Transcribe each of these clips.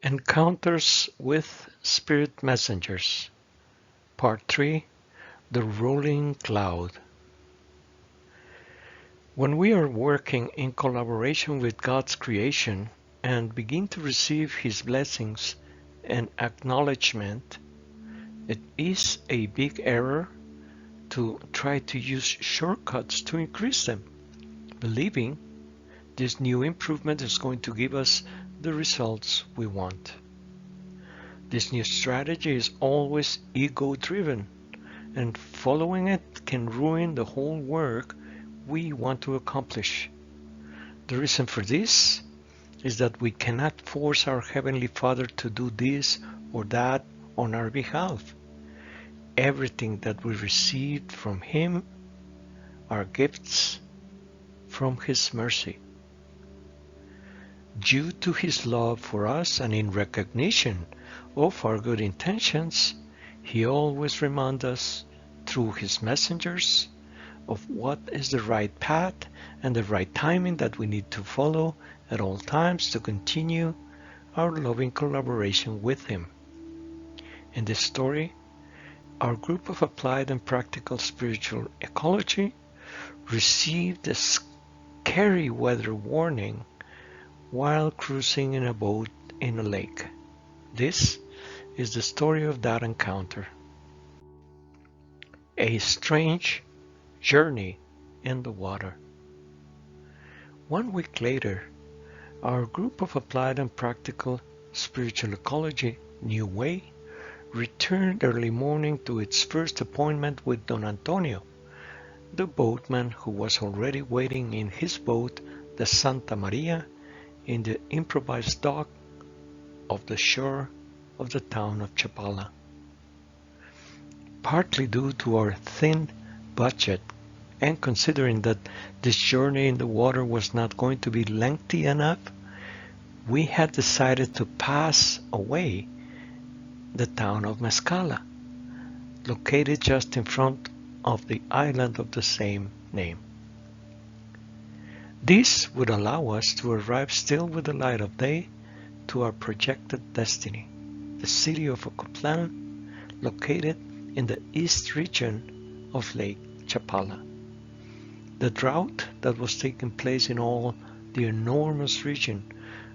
Encounters with Spirit Messengers. Part 3. The Rolling Cloud. When we are working in collaboration with God's creation and begin to receive His blessings and acknowledgement, it is a big error to try to use shortcuts to increase them, believing this new improvement is going to give us the results we want. This new strategy is always ego-driven, and following it can ruin the whole work we want to accomplish. The reason for this is that we cannot force our Heavenly Father to do this or that on our behalf. Everything that we received from Him are gifts from His mercy. Due to His love for us and in recognition of our good intentions, He always reminds us through His messengers of what is the right path and the right timing that we need to follow at all times to continue our loving collaboration with Him. In this story, our group of applied and practical spiritual ecology received a scary weather warning while cruising in a boat in a lake. This is the story of that encounter. A strange journey in the water. 1 week later, our group of applied and practical spiritual ecology, New Way, returned early morning to its first appointment with Don Antonio, the boatman who was already waiting in his boat, the Santa Maria, in the improvised dock of the shore of the town of Chapala. Partly due to our thin budget and considering that this journey in the water was not going to be lengthy enough, we had decided to pass away the town of Mezcala, located just in front of the island of the same name. This would allow us to arrive still with the light of day to our projected destiny, the city of Ocoplan, located in the east region of Lake Chapala. The drought that was taking place in all the enormous region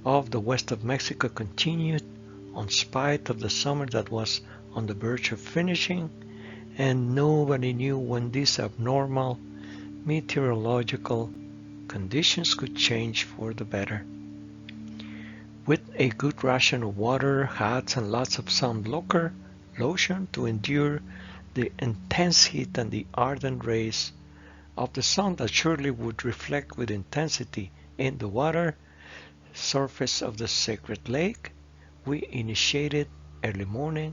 of the west of Mexico continued in spite of the summer that was on the verge of finishing, and nobody knew when these abnormal meteorological conditions could change for the better. With a good ration of water, hats, and lots of sunblocker lotion to endure the intense heat and the ardent rays of the sun that surely would reflect with intensity in the water surface of the sacred lake, we initiated early morning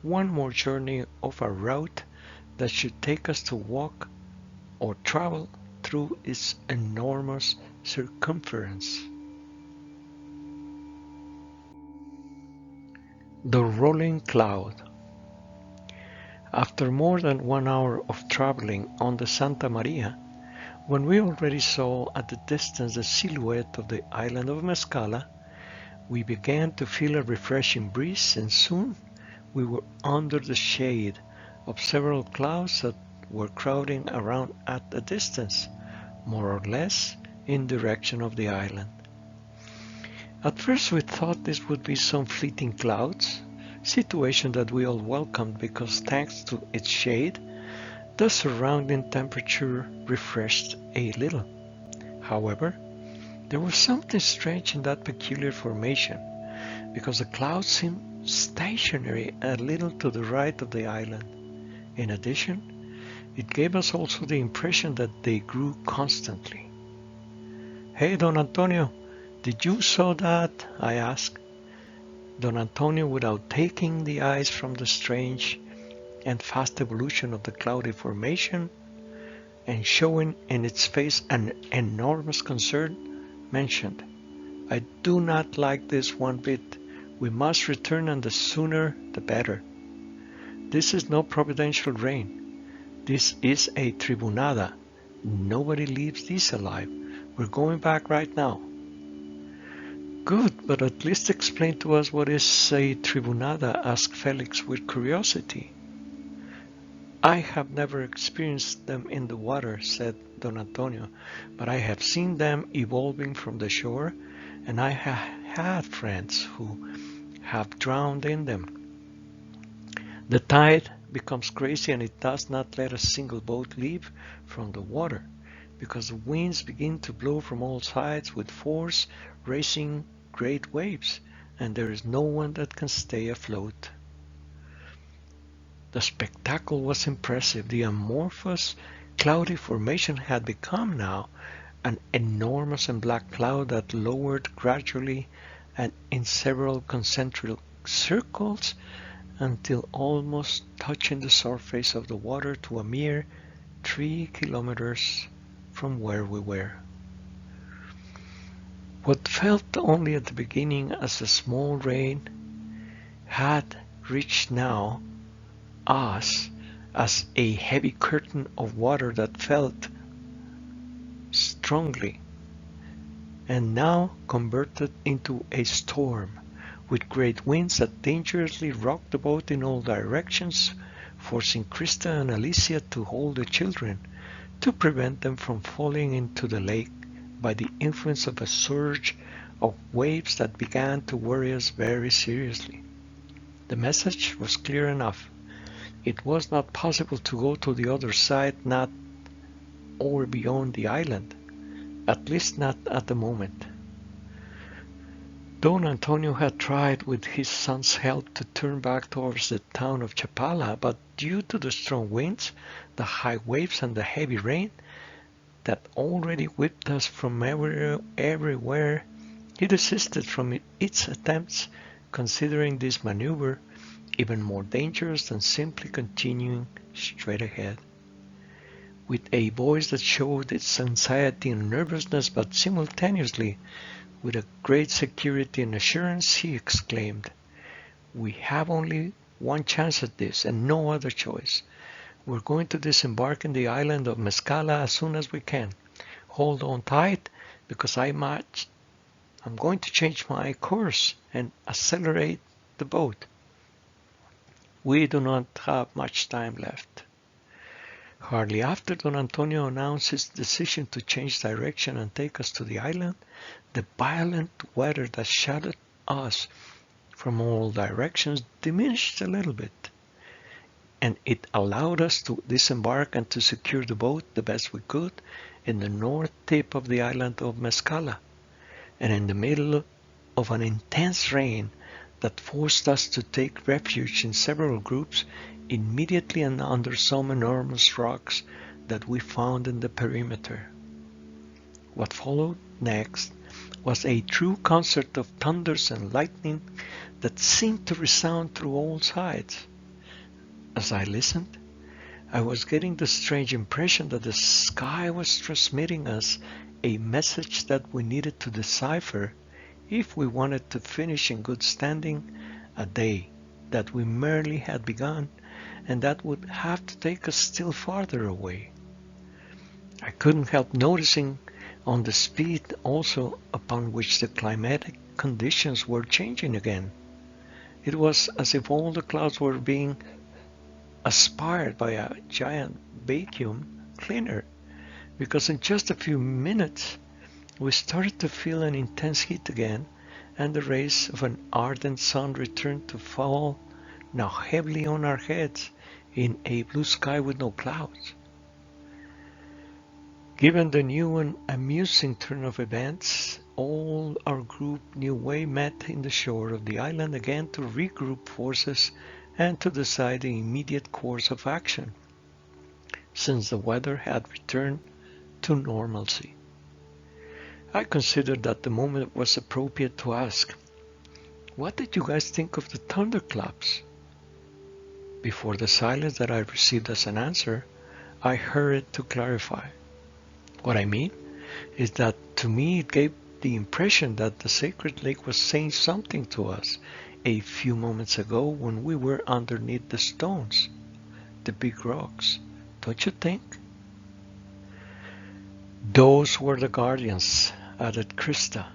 one more journey of our route that should take us to walk or travel through its enormous circumference. The Rolling Cloud. After more than 1 hour of traveling on the Santa Maria, when we already saw at the distance the silhouette of the island of Mezcala, we began to feel a refreshing breeze, and soon we were under the shade of several clouds that were crowding around at a distance, more or less in direction of the island. At first we thought this would be some fleeting clouds, situation that we all welcomed because thanks to its shade, the surrounding temperature refreshed a little. However, there was something strange in that peculiar formation, because the clouds seemed stationary a little to the right of the island. In addition, it gave us also the impression that they grew constantly. "Hey, Don Antonio, did you saw that?" I asked. Don Antonio, without taking the eyes from the strange and fast evolution of the cloudy formation, and showing in its face an enormous concern, mentioned, "I do not like this one bit. We must return, and the sooner the better. This is no providential rain. This is a tribunada. Nobody leaves this alive. We're going back right now." Good, but at least explain to us what is a tribunada, asked Felix with curiosity. I have never experienced them in the water, said Don Antonio, but I have seen them evolving from the shore, and I have had friends who have drowned in them. The tide becomes crazy and it does not let a single boat leave from the water, because the winds begin to blow from all sides with force, raising great waves, and there is no one that can stay afloat. The spectacle was impressive. The amorphous, cloudy formation had become now an enormous and black cloud that lowered gradually and in several concentric circles until almost touching the surface of the water to a mere 3 kilometers from where we were. What felt only at the beginning as a small rain had reached now us as a heavy curtain of water that felt strongly and now converted into a storm with great winds that dangerously rocked the boat in all directions, forcing Krista and Alicia to hold the children to prevent them from falling into the lake by the influence of a surge of waves that began to worry us very seriously. The message was clear enough. It was not possible to go to the other side, not or beyond the island, at least not at the moment. Don Antonio had tried with his son's help to turn back towards the town of Chapala, but due to the strong winds, the high waves and the heavy rain that already whipped us from everywhere, he desisted from its attempts, considering this maneuver even more dangerous than simply continuing straight ahead. With a voice that showed its anxiety and nervousness, but simultaneously with a great security and assurance, he exclaimed, "We have only one chance at this, and no other choice. We're going to disembark in the island of Mescala as soon as we can. Hold on tight, because I'm going to change my course and accelerate the boat. We do not have much time left." Hardly after Don Antonio announced his decision to change direction and take us to the island, the violent weather that shadowed us from all directions diminished a little bit, and it allowed us to disembark and to secure the boat the best we could in the north tip of the island of Mescala, and in the middle of an intense rain that forced us to take refuge in several groups immediately and under some enormous rocks that we found in the perimeter. What followed next was a true concert of thunders and lightning that seemed to resound through all sides. As I listened, I was getting the strange impression that the sky was transmitting us a message that we needed to decipher if we wanted to finish in good standing a day that we merely had begun and that would have to take us still farther away. I couldn't help noticing on the speed also upon which the climatic conditions were changing again. It was as if all the clouds were being aspired by a giant vacuum cleaner, because in just a few minutes we started to feel an intense heat again, and the rays of an ardent sun returned to fall now heavily on our heads in a blue sky with no clouds. Given the new and amusing turn of events, all our group New Way met in the shore of the island again to regroup forces and to decide the immediate course of action, since the weather had returned to normalcy. I considered that the moment was appropriate to ask, "What did you guys think of the thunderclaps?" Before the silence that I received as an answer, I hurried to clarify. What I mean is that to me it gave the impression that the sacred lake was saying something to us a few moments ago when we were underneath the stones, the big rocks, don't you think? "Those were the guardians," added Krista.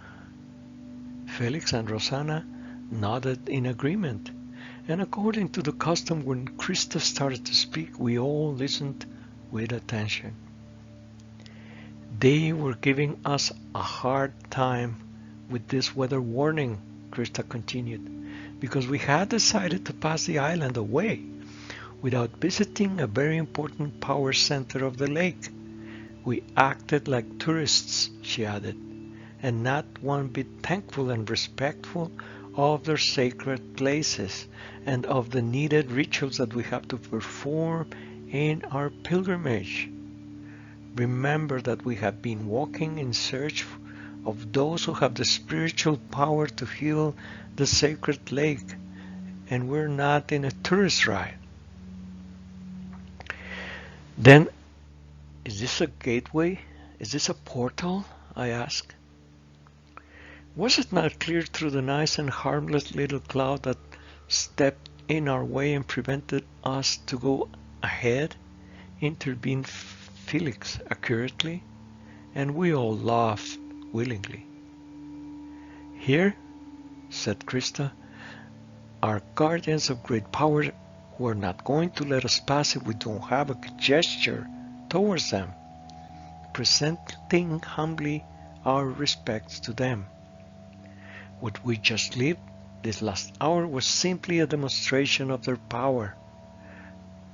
Felix and Rosanna nodded in agreement, and according to the custom, when Krista started to speak, we all listened with attention. They were giving us a hard time with this weather warning, Krista continued, because we had decided to pass the island away without visiting a very important power center of the lake. We acted like tourists, she added, and not one bit thankful and respectful of their sacred places and of the needed rituals that we have to perform in our pilgrimage. Remember that we have been walking in search of those who have the spiritual power to heal the sacred lake, and we're not in a tourist ride. Then, is this a gateway? Is this a portal? I asked. Was it not clear through the nice and harmless little cloud that stepped in our way and prevented us to go ahead? Intervened Felix accurately, and we all laughed willingly. Here, said Krista, our guardians of great power who are not going to let us pass if we don't have a gesture towards them, presenting humbly our respects to them. What we just lived this last hour was simply a demonstration of their power.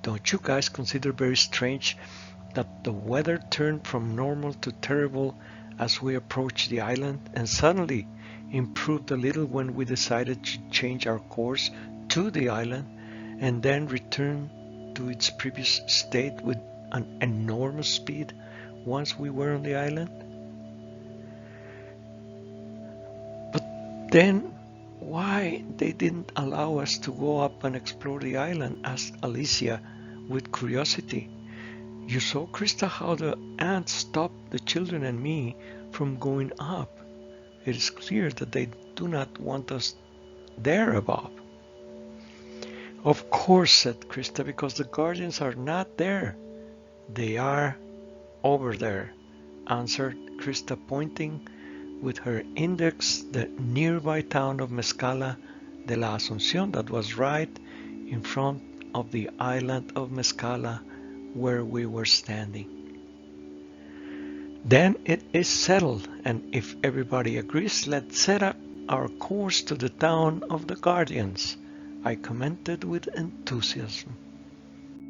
Don't you guys consider very strange that the weather turned from normal to terrible as we approached the island and suddenly improved a little when we decided to change our course to the island and then return to its previous state with an enormous speed once we were on the island? But then why they didn't allow us to go up and explore the island? Asked Alicia with curiosity. You saw, Krista, how the ants stopped the children and me from going up. It is clear that they do not want us there above. Of course, said Krista, because the guardians are not there. They are over there, answered Krista, pointing with her index the nearby town of Mezcala de la Asunción that was right in front of the island of Mezcala where we were standing. Then it is settled, and if everybody agrees, let's set up our course to the town of the Guardians, I commented with enthusiasm.